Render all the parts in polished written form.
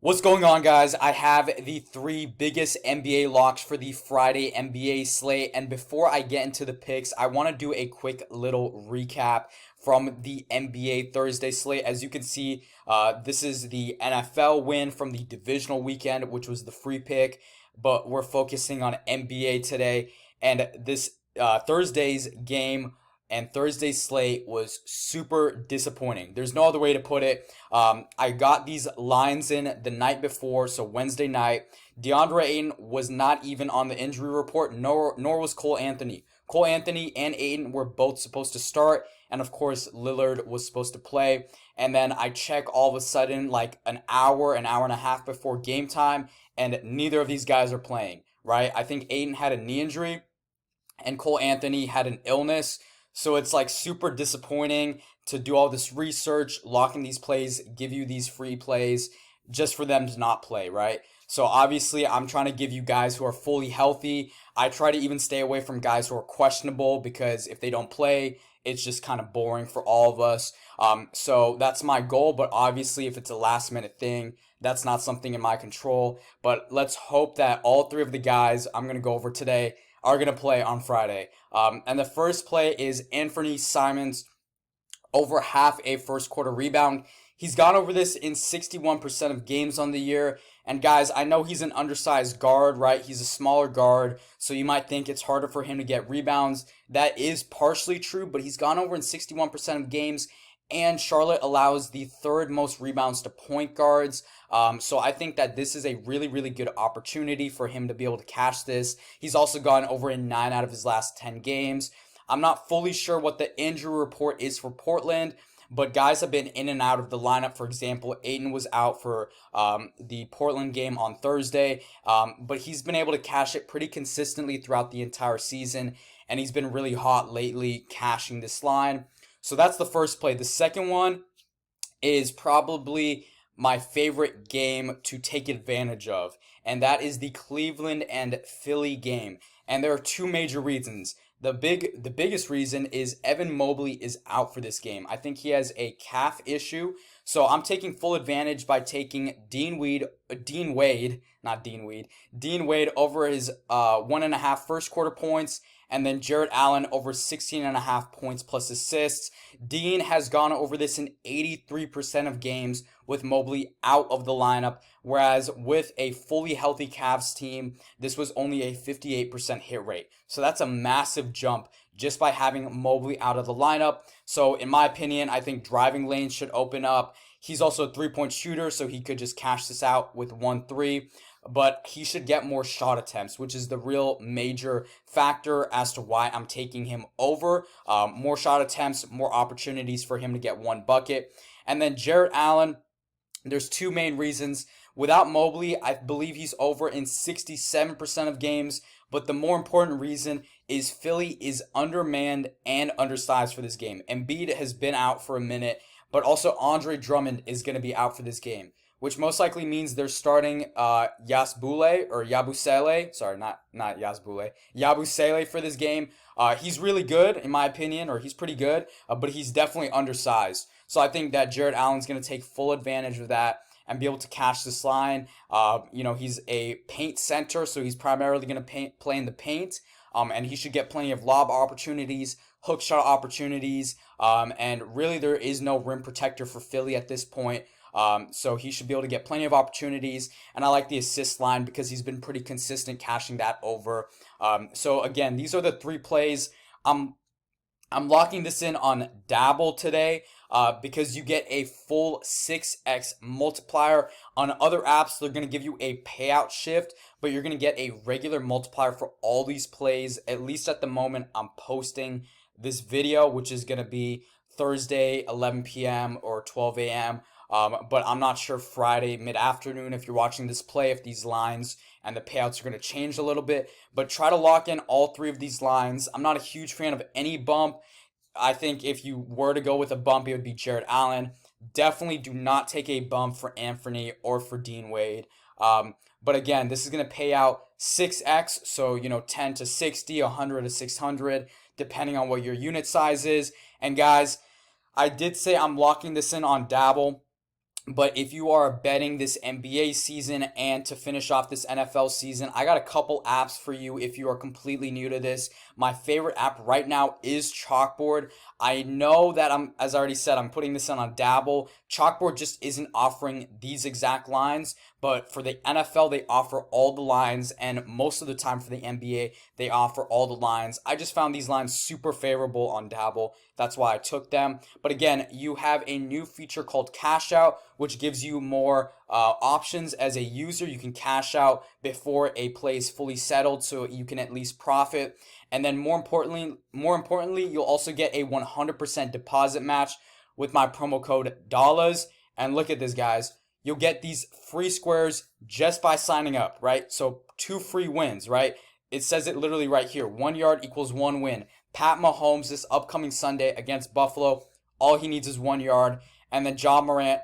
What's going on, guys? I have the three biggest NBA locks for the Friday NBA slate. And before I get into the picks, I want to do a quick little recap from the NBA Thursday slate. As you can see, this is the NFL win from the divisional weekend, which was the free pick. But we're focusing on NBA today. And this Thursday's game and Thursday's slate was super disappointing. There's no other way to put it. I got these lines in the night before, so Wednesday night. DeAndre Ayton was not even on the injury report, nor was Cole Anthony. Cole Anthony and Ayton were both supposed to start, and of course Lillard was supposed to play. And then I check all of a sudden like an hour and a half before game time, and neither of these guys are playing, right? I think Ayton had a knee injury, and Cole Anthony had an illness. So it's like super disappointing to do all this research, locking these plays, give you these free plays just for them to not play, right? So obviously I'm trying to give you guys who are fully healthy. I try to even stay away from guys who are questionable because if they don't play, it's just kind of boring for all of us. So that's my goal, but obviously if it's a last minute thing, that's not something in my control. But let's hope that all three of the guys I'm going to go over today are going to play on Friday. And the first play is Anthony Simons over half a first quarter rebound. He's gone over this in 61% of games on the year. And guys, I know he's an undersized guard, right? He's a smaller guard, so you might think it's harder for him to get rebounds. That is partially true, but he's gone over in 61% of games. And Charlotte allows the third most rebounds to point guards. So I think that this is a really, really good opportunity for him to be able to cash this. He's also gone over in 9 out of his last 10 games. I'm not fully sure what the injury report is for Portland, but guys have been in and out of the lineup. For example, Ayton was out for the Portland game on Thursday, but he's been able to cash it pretty consistently throughout the entire season, and he's been really hot lately cashing this line. So that's the first play. The second one is probably my favorite game to take advantage of, and that is the Cleveland and Philly game. And there are two major reasons. The biggest reason is Evan Mobley is out for this game. I think he has a calf issue. So I'm taking full advantage by taking Dean Wade over his 1.5 first quarter points, and then Jarrett Allen over 16.5 points plus assists. Dean has gone over this in 83% of games with Mobley out of the lineup, whereas with a fully healthy Cavs team, this was only a 58% hit rate. So that's a massive jump just by having Mobley out of the lineup. So in my opinion, I think driving lanes should open up. He's also a three-point shooter, so he could just cash this out with 1-3. But he should get more shot attempts, which is the real major factor as to why I'm taking him over. More shot attempts, more opportunities for him to get one bucket. And then Jarrett Allen, there's two main reasons. Without Mobley, I believe he's over in 67% of games. But the more important reason is Philly is undermanned and undersized for this game. Embiid has been out for a minute, but also Andre Drummond is going to be out for this game, which most likely means they're starting Yabusele. Sorry, not Yasbule. Yabusele for this game. He's really good, in my opinion, or he's pretty good, but he's definitely undersized. So I think that Jarrett Allen's going to take full advantage of that and be able to catch this line. He's a paint center, so he's primarily going to play in the paint, and he should get plenty of lob opportunities, hook shot opportunities, and really there is no rim protector for Philly at this point. So he should be able to get plenty of opportunities, and I like the assist line because he's been pretty consistent cashing that over. So again, these are the three plays. I'm locking this in on Dabble today because you get a full 6x multiplier. On other apps, they're going to give you a payout shift, but you're going to get a regular multiplier for all these plays, at least at the moment I'm posting this video, which is going to be Thursday, 11 p.m. or 12 a.m. But I'm not sure Friday mid-afternoon if you're watching this play, if these lines and the payouts are going to change a little bit. But try to lock in all three of these lines. I'm not a huge fan of any bump. I think if you were to go with a bump, it would be Jarrett Allen. Definitely do not take a bump for Anthony or for Dean Wade. But again, this is going to pay out 6x, so 10 to 60, 100 to 600, depending on what your unit size is. And guys, I did say I'm locking this in on Dabble, But if you are betting this NBA season and to finish off this NFL season, I got a couple apps for you if you are completely new to this. My favorite app right now is Chalkboard. I know that as I already said, I'm putting this on Dabble. Chalkboard just isn't offering these exact lines, but for the NFL, they offer all the lines, and most of the time for the NBA, they offer all the lines. I just found these lines super favorable on Dabble. That's why I took them. But again, you have a new feature called Cash Out, which gives you more options as a user. You can cash out before a play is fully settled, so you can at least profit. And then more importantly, you'll also get a 100% deposit match with my promo code DOLLARS. And look at this, guys. You'll get these free squares just by signing up, right? So 2 free wins, right? It says it literally right here. 1 yard equals 1 win. Pat Mahomes this upcoming Sunday against Buffalo. All he needs is 1 yard. And then Ja Morant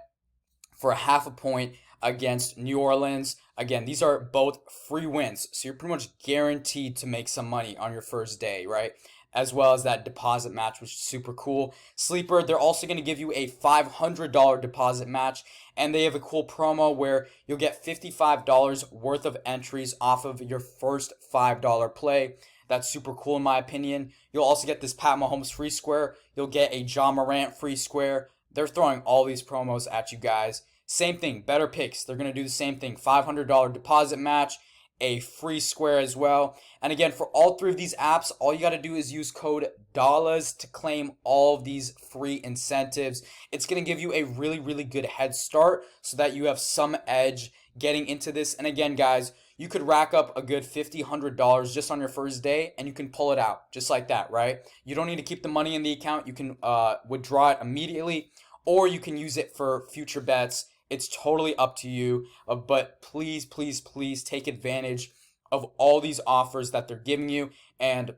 for a half a point against New Orleans. Again, these are both free wins. So you're pretty much guaranteed to make some money on your first day, right? As well as that deposit match, which is super cool. Sleeper, they're also going to give you a $500 deposit match. And they have a cool promo where you'll get $55 worth of entries off of your first $5 play. That's super cool in my opinion. You'll also get this Pat Mahomes free square. You'll get a Ja Morant free square. They're throwing all these promos at you guys. Same thing, Betr Picks. They're going to do the same thing. $500 deposit match, a free square as well. And again, for all 3 of these apps, all you got to do is use code DOLLARS to claim all of these free incentives. It's going to give you a really, really good head start so that you have some edge getting into this. And again, guys, you could rack up a good $50, $100 just on your first day, and you can pull it out just like that, right? You don't need to keep the money in the account. You can withdraw it immediately, or you can use it for future bets. It's totally up to you, but please, please, please take advantage of all these offers that they're giving you. And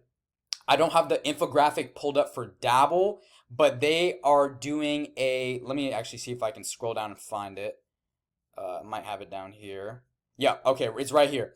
I don't have the infographic pulled up for Dabble, but they are doing let me actually see if I can scroll down and find it. Might have it down here. Yeah, okay, it's right here.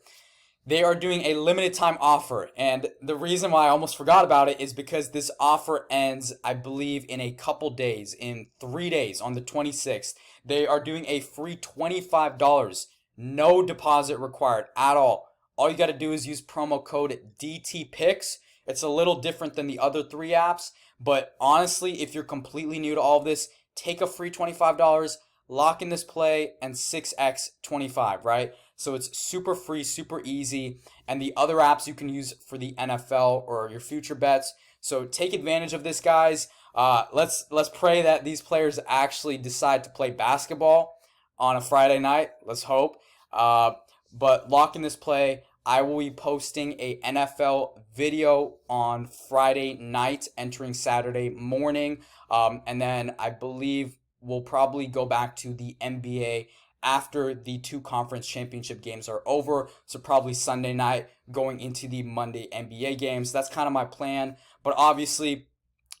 They are doing a limited time offer, and the reason why I almost forgot about it is because this offer ends, I believe, in a couple days, in 3 days, on the 26th. They are doing a free $25, no deposit required at all. All you got to do is use promo code DTPICKS. It's a little different than the other 3 apps, but honestly, if you're completely new to all of this, take a free $25, lock in this play, and 6x 25, right? So it's super free, super easy. And the other apps you can use for the NFL or your future bets. So take advantage of this, guys. Let's pray that these players actually decide to play basketball on a Friday night. Let's hope. But lock in this play. I will be posting a NFL video on Friday night, entering Saturday morning. And then I believe we'll probably go back to the NBA after the 2 conference championship games are over. So probably Sunday night going into the Monday NBA games. That's kind of my plan. But obviously,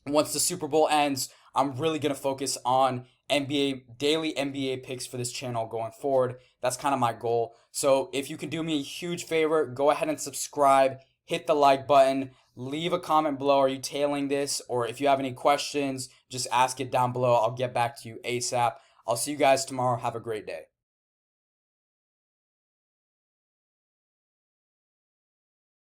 once the Super Bowl ends, I'm really going to focus on daily NBA picks for this channel going forward. That's kind of my goal. So if you can do me a huge favor, go ahead and subscribe, hit the like button, leave a comment below. Are you tailing this? Or if you have any questions, just ask it down below. I'll get back to you ASAP. I'll see you guys tomorrow. Have a great day.